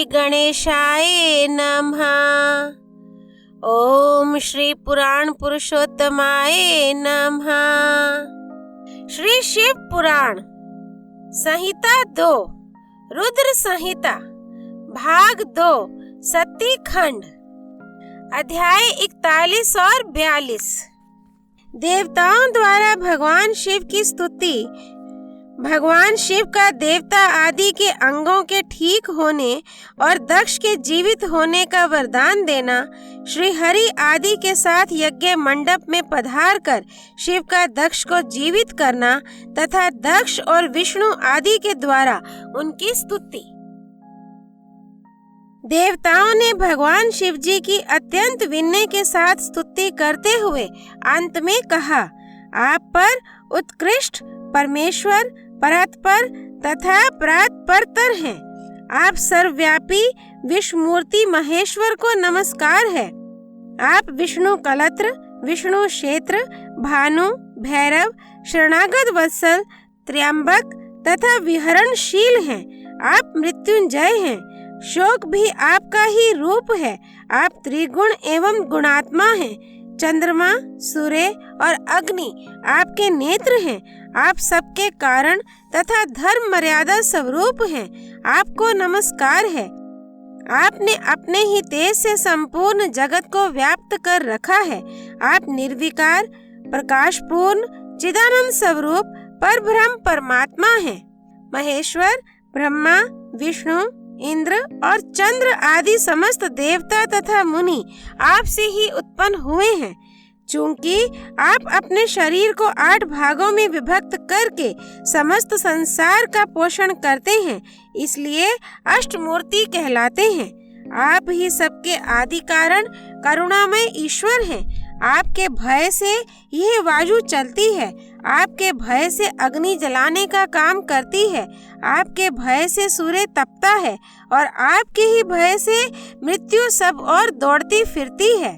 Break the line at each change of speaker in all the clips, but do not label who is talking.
श्री गणेशाय नमः। ओम श्री पुराण पुरुषोत्तमाय नमः। श्री शिव पुराण संहिता 2 रुद्र संहिता भाग 2 सती खंड अध्याय 41 और 42। देवताओं द्वारा भगवान शिव की स्तुति। भगवान शिव का देवता आदि के अंगों के ठीक होने और दक्ष के जीवित होने का वरदान देना, श्री हरि आदि के साथ यज्ञ मंडप में पधार कर शिव का दक्ष को जीवित करना तथा दक्ष और विष्णु आदि के द्वारा उनकी स्तुति। देवताओं ने भगवान शिव जी की अत्यंत विनय के साथ स्तुति करते हुए अंत में कहा, आप पर उत्कृष्ट परमेश्वर परात्पर तथा परात्परतर हैं। आप सर्वव्यापी विश्वमूर्ति महेश्वर को नमस्कार है। आप विष्णु कलत्र, विष्णु क्षेत्र, भानु, भैरव, शरणागत वत्सल, त्र्यंबक तथा विहरणशील हैं। आप मृत्युंजय हैं। शोक भी आपका ही रूप है। आप त्रिगुण एवं गुणात्मा हैं। चंद्रमा, सूर्य और अग्नि आपके नेत्र हैं। आप सबके कारण तथा धर्म मर्यादा स्वरूप हैं। आपको नमस्कार है। आपने अपने ही तेज से संपूर्ण जगत को व्याप्त कर रखा है। आप निर्विकार, प्रकाशपूर्ण, चिदानंद स्वरूप परब्रह्म परमात्मा हैं। महेश्वर, ब्रह्मा, विष्णु, इंद्र और चंद्र आदि समस्त देवता तथा मुनि आपसे ही उत्पन्न हुए हैं। चूंकि आप अपने शरीर को 8 भागों में विभक्त करके समस्त संसार का पोषण करते हैं, इसलिए अष्टमूर्ति कहलाते हैं। आप ही सबके आदि कारण करुणामय ईश्वर हैं। आपके भय से यह वायु चलती है। आपके भय से अग्नि जलाने का काम करती है। आपके भय से सूर्य तपता है और आपके ही भय से मृत्यु सब और दौड़ती फिरती है।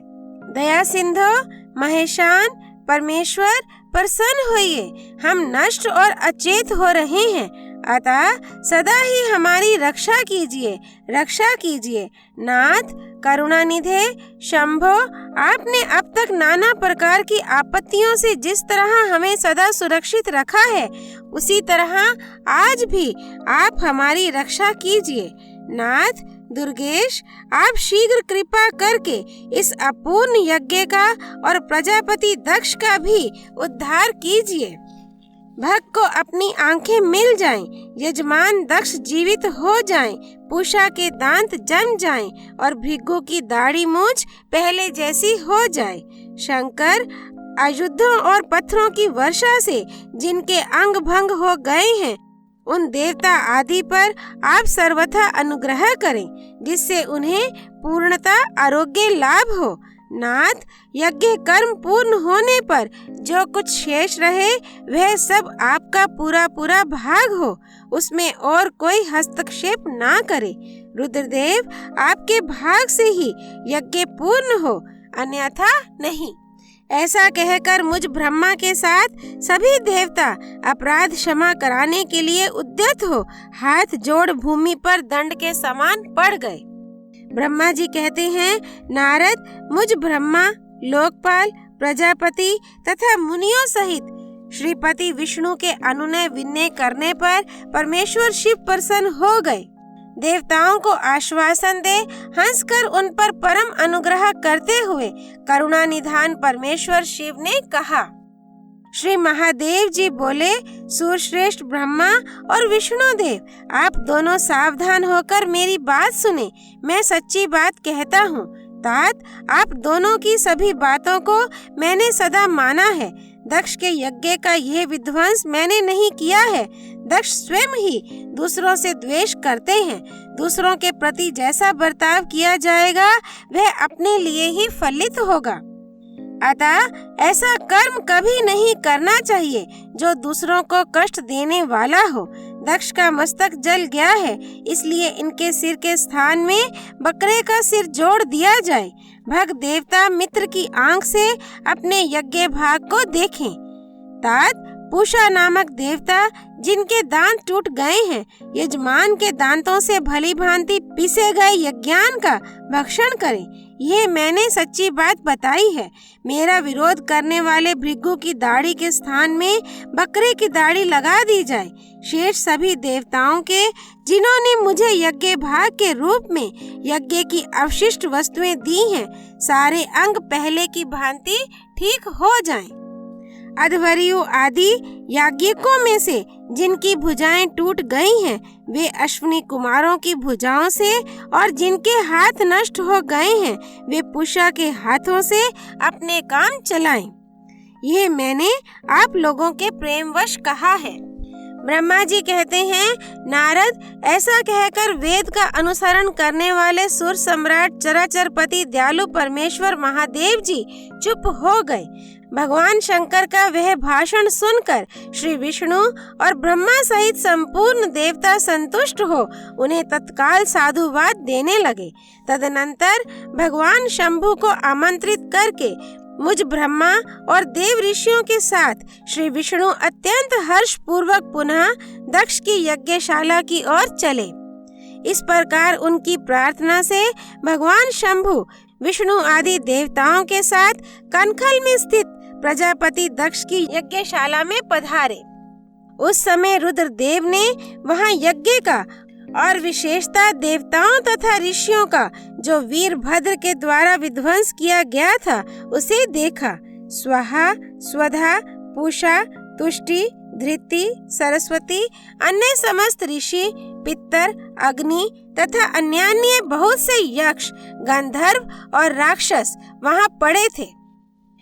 दया सिंधु महेशान परमेश्वर प्रसन्न होइए। हम नष्ट और अचेत हो रहे हैं, अतः सदा ही हमारी रक्षा कीजिए। नाथ करुणानिधे शंभो, आपने अब तक नाना प्रकार की आपत्तियों से जिस तरह हमें सदा सुरक्षित रखा है, उसी तरह आज भी आप हमारी रक्षा कीजिए। नाथ दुर्गेश, आप शीघ्र कृपा करके इस अपूर्ण यज्ञ का और प्रजापति दक्ष का भी उद्धार कीजिए। भक्त को अपनी आंखें मिल जाएं, यजमान दक्ष जीवित हो जाएं, पूषा के दांत जम जाएं और भृगु की दाढ़ी मूछ पहले जैसी हो जाए। शंकर, आयुधों और पत्थरों की वर्षा से जिनके अंग भंग हो गए हैं, उन देवता आदि पर आप सर्वथा अनुग्रह करें, जिससे उन्हें पूर्णता आरोग्य लाभ हो। नाथ, यज्ञ कर्म पूर्ण होने पर जो कुछ शेष रहे वह सब आपका पूरा पूरा भाग हो, उसमें और कोई हस्तक्षेप ना करे। रुद्रदेव, आपके भाग से ही यज्ञ पूर्ण हो, अन्यथा नहीं। ऐसा कहकर मुझ ब्रह्मा के साथ सभी देवता अपराध क्षमा कराने के लिए उद्यत हो हाथ जोड़ भूमि पर दंड के समान पड़ गए। ब्रह्मा जी कहते हैं, नारद, मुझ ब्रह्मा, लोकपाल, प्रजापति तथा मुनियों सहित श्रीपति विष्णु के अनुनय विनय करने पर परमेश्वर शिव प्रसन्न हो गए। देवताओं को आश्वासन दे हंसकर उन पर परम अनुग्रह करते हुए करुणा निधान परमेश्वर शिव ने कहा। श्री महादेव जी बोले, सूरश्रेष्ठ ब्रह्मा और विष्णुदेव, आप दोनों सावधान होकर मेरी बात सुने। मैं सच्ची बात कहता हूँ। तात, आप दोनों की सभी बातों को मैंने सदा माना है। दक्ष के यज्ञ का यह विध्वंस मैंने नहीं किया है। दक्ष स्वयं ही दूसरों से द्वेष करते हैं। दूसरों के प्रति जैसा बर्ताव किया जाएगा वह अपने लिए ही फलित होगा। अतः ऐसा कर्म कभी नहीं करना चाहिए जो दूसरों को कष्ट देने वाला हो। दक्ष का मस्तक जल गया है, इसलिए इनके सिर के स्थान में बकरे का सिर जोड़ दिया जाए। भक्त देवता मित्र की आंख से अपने यज्ञ भाग को देखें। तात, पूषा नामक देवता जिनके दांत टूट गए हैं, यजमान के दांतों से भली भांति पीसे गए यज्ञान का भक्षण करें। यह मैंने सच्ची बात बताई है। मेरा विरोध करने वाले भृगु की दाढ़ी के स्थान में बकरे की दाढ़ी लगा दी जाए। शेष सभी देवताओं के जिन्होंने मुझे यज्ञ भाग के रूप में यज्ञ की अवशिष्ट वस्तुएं दी हैं, सारे अंग पहले की भांति ठीक हो जाएं। अध्वर्यु आदि याज्ञिकों में से जिनकी भुजाएं टूट गई हैं, वे अश्विनी कुमारों की भुजाओं से, और जिनके हाथ नष्ट हो गए हैं, वे पूषा के हाथों से अपने काम चलाएं। यह मैंने आप लोगों के प्रेमवश कहा है। ब्रह्मा जी कहते हैं, नारद, ऐसा कहकर वेद का अनुसरण करने वाले सुर सम्राट चराचरपति दयालु परमेश्वर महादेव जी चुप हो गए। भगवान शंकर का वह भाषण सुनकर श्री विष्णु और ब्रह्मा सहित संपूर्ण देवता संतुष्ट हो उन्हें तत्काल साधुवाद देने लगे। तदनंतर भगवान शंभु को आमंत्रित करके मुझ ब्रह्मा और देव ऋषियों के साथ श्री विष्णु अत्यंत हर्ष पूर्वक पुनः दक्ष की यज्ञशाला की ओर चले। इस प्रकार उनकी प्रार्थना से भगवान शंभु विष्णु आदि देवताओं के साथ कनखल में स्थित प्रजापति दक्ष की यज्ञशाला में पधारे। उस समय रुद्रदेव ने वहां यज्ञ का और विशेषता देवताओं तथा ऋषियों का जो वीरभद्र के द्वारा विध्वंस किया गया था उसे देखा। स्वाहा, स्वधा, पूषा, तुष्टि, धृति, सरस्वती, अन्य समस्त ऋषि, पितर, अग्नि तथा अन्यान्य बहुत से यक्ष, गंधर्व और राक्षस वहां पड़े थे।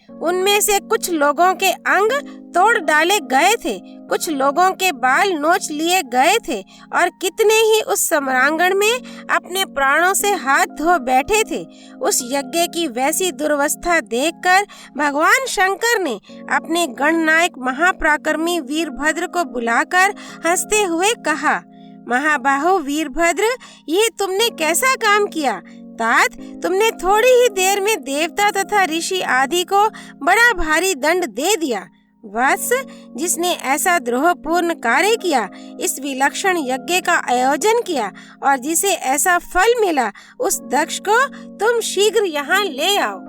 उनमें से कुछ लोगों के अंग तोड़ डाले गए थे, कुछ लोगों के बाल नोच लिए गए थे, और कितने ही उस सम्रांगण में अपने प्राणों से हाथ धो बैठे थे। उस यज्ञ की वैसी दुर्वस्था देखकर भगवान शंकर ने अपने गणनायक महापराक्रमी वीरभद्र को बुलाकर हंसते हुए कहा, महाबाहो वीरभद्र, ये तुमने कैसा काम किया? तात, तुमने थोड़ी ही देर में देवता तथा ऋषि आदि को बड़ा भारी दंड दे दिया। वत्स, जिसने ऐसा द्रोहपूर्ण कार्य किया, इस विलक्षण यज्ञ का आयोजन किया और जिसे ऐसा फल मिला, उस दक्ष को तुम शीघ्र यहाँ ले आओ।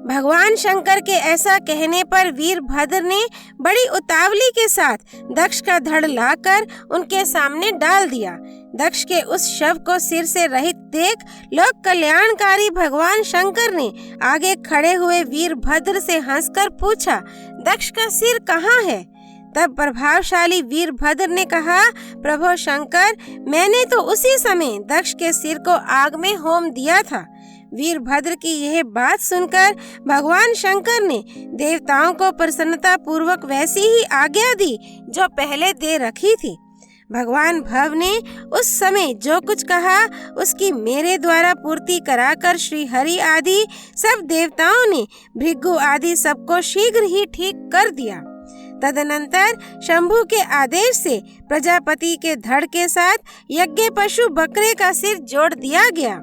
भगवान शंकर के ऐसा कहने पर वीरभद्र ने बड़ी उतावली के साथ दक्ष का धड़ लाकर उनके सामने डाल दिया। दक्ष के उस शव को सिर से रहित देख लोक कल्याणकारी भगवान शंकर ने आगे खड़े हुए वीरभद्र से हंसकर पूछा, दक्ष का सिर कहाँ है? तब प्रभावशाली वीरभद्र ने कहा, प्रभु शंकर, मैंने तो उसी समय दक्ष के सिर को आग में होम दिया था। वीरभद्र की यह बात सुनकर भगवान शंकर ने देवताओं को प्रसन्नता पूर्वक वैसी ही आज्ञा दी जो पहले दे रखी थी। भगवान भव ने उस समय जो कुछ कहा उसकी मेरे द्वारा पूर्ति कराकर श्री हरि आदि सब देवताओं ने भृगु आदि सबको शीघ्र ही ठीक कर दिया। तदनंतर शंभु के आदेश से प्रजापति के धड़ के साथ यज्ञ पशु बकरे का सिर जोड़ दिया गया।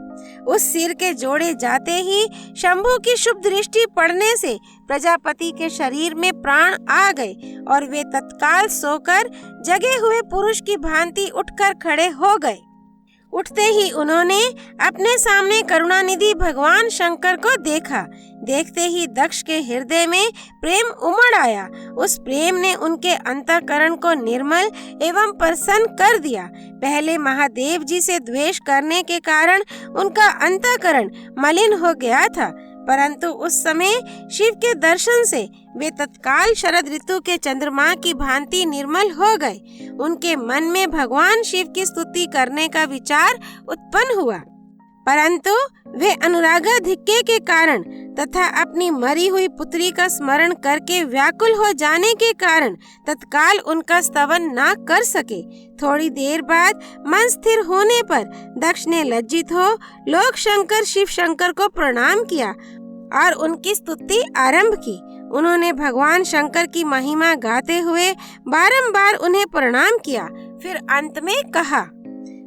उस सिर के जोड़े जाते ही शंभु की शुभ दृष्टि पड़ने से प्रजापति के शरीर में प्राण आ गए और वे तत्काल सोकर जगे हुए पुरुष की भांति उठकर खड़े हो गए। उठते ही उन्होंने अपने सामने करुणानिधि भगवान शंकर को देखा। देखते ही दक्ष के हृदय में प्रेम उमड़ आया। उस प्रेम ने उनके अंतःकरण को निर्मल एवं प्रसन्न कर दिया। पहले महादेव जी से द्वेष करने के कारण उनका अंतःकरण मलिन हो गया था, परंतु उस समय शिव के दर्शन से वे तत्काल शरद ऋतु के चंद्रमा की भांति निर्मल हो गए। उनके मन में भगवान शिव की स्तुति करने का विचार उत्पन्न हुआ, परंतु वे अनुरागाधिक्य के कारण तथा अपनी मरी हुई पुत्री का स्मरण करके व्याकुल हो जाने के कारण तत्काल उनका स्तवन न कर सके। थोड़ी देर बाद मन स्थिर होने पर दक्ष ने लज्जित हो लोक शंकर शिव शंकर को प्रणाम किया और उनकी स्तुति आरंभ की। उन्होंने भगवान शंकर की महिमा गाते हुए बारंबार उन्हें प्रणाम किया। फिर अंत में कहा,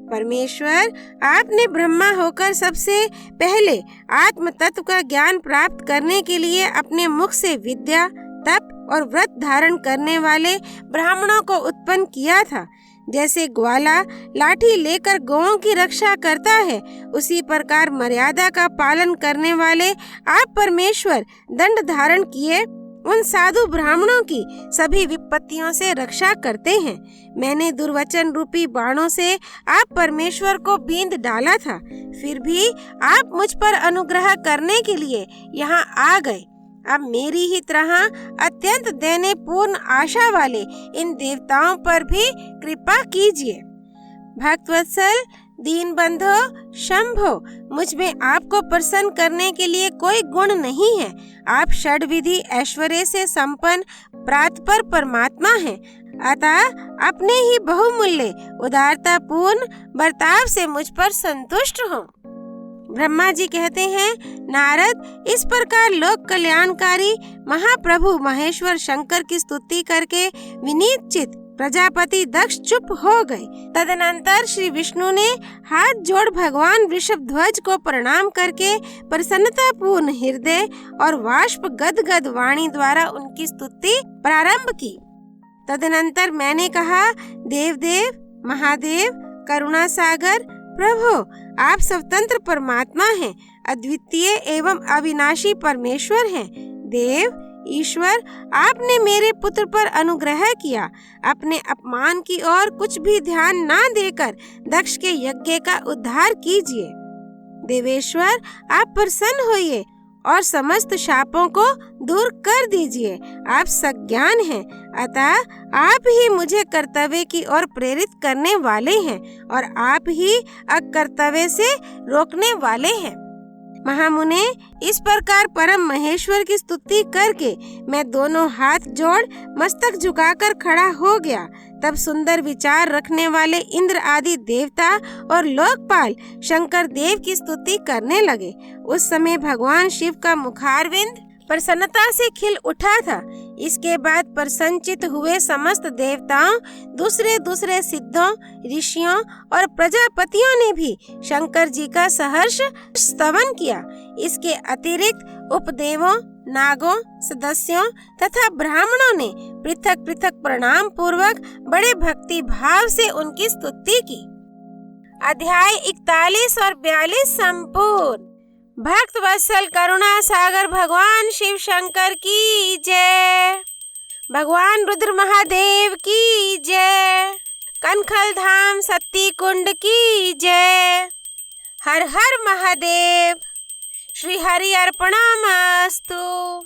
परमेश्वर, आपने ब्रह्मा होकर सबसे पहले आत्म तत्व का ज्ञान प्राप्त करने के लिए अपने मुख से विद्या, तप और व्रत धारण करने वाले ब्राह्मणों को उत्पन्न किया था। जैसे ग्वाला लाठी लेकर गौओं की रक्षा करता है, उसी प्रकार मर्यादा का पालन करने वाले आप परमेश्वर दंड धारण किए उन साधु ब्राह्मणों की सभी विपत्तियों से रक्षा करते हैं। मैंने दुर्वचन रूपी बाणों से आप परमेश्वर को बींध डाला था, फिर भी आप मुझ पर अनुग्रह करने के लिए यहाँ आ गए। अब मेरी ही तरह अत्यंत देने पूर्ण आशा वाले इन देवताओं पर भी कृपा कीजिए। भक्तवत्सल दीनबंधो शंभो, मुझ में आपको प्रसन्न करने के लिए कोई गुण नहीं है। आप षड्विधि ऐश्वर्य से संपन्न प्रातपर परमात्मा हैं, अतः अपने ही बहुमूल्य उदारता पूर्ण बर्ताव से मुझ पर संतुष्ट हो। ब्रह्मा जी कहते हैं, नारद इस प्रकार लोक कल्याणकारी महाप्रभु महेश्वर शंकर की स्तुति करके विनीत चित प्रजापति दक्ष चुप हो गए। तदनंतर श्री विष्णु ने हाथ जोड़ भगवान वृषभध्वज को प्रणाम करके प्रसन्नता पूर्ण हृदय और वाष्प गदगद वाणी द्वारा उनकी स्तुति प्रारंभ की। तदनंतर मैंने कहा, देवदेव महादेव करुणा सागर प्रभु, आप स्वतंत्र परमात्मा हैं, अद्वितीय एवं अविनाशी परमेश्वर हैं। देव ईश्वर, आपने मेरे पुत्र पर अनुग्रह किया। अपने अपमान की ओर कुछ भी ध्यान ना देकर दक्ष के यज्ञ का उद्धार कीजिए। देवेश्वर, आप प्रसन्न होइए और समस्त शापों को दूर कर दीजिए। आप सज्ञान हैं, अतः आप ही मुझे कर्तव्य की ओर प्रेरित करने वाले हैं और आप ही अकर्तव्य से रोकने वाले हैं। महामुने, इस प्रकार परम महेश्वर की स्तुति करके मैं दोनों हाथ जोड़ मस्तक झुकाकर खड़ा हो गया। तब सुंदर विचार रखने वाले इंद्र आदि देवता और लोकपाल शंकर देव की स्तुति करने लगे। उस समय भगवान शिव का मुखारविंद प्रसन्नता से खिल उठा था। इसके बाद प्रसन्नचित हुए समस्त देवताओं, दूसरे दूसरे सिद्धों, ऋषियों और प्रजापतियों ने भी शंकर जी का सहर्ष स्तवन किया। इसके अतिरिक्त उपदेवों, नागों, सदस्यों तथा ब्राह्मणों ने पृथक पृथक प्रणाम पूर्वक बड़े भक्ति भाव से उनकी स्तुति की। अध्याय 41 और 42 संपूर्ण। भक्त वत्सल करुणा सागर भगवान शिव शंकर की जय। भगवान रुद्र महादेव की जय। कनखल धाम सत्ती कुंड की जय। हर हर महादेव। श्री हरि अर्पणमस्तु।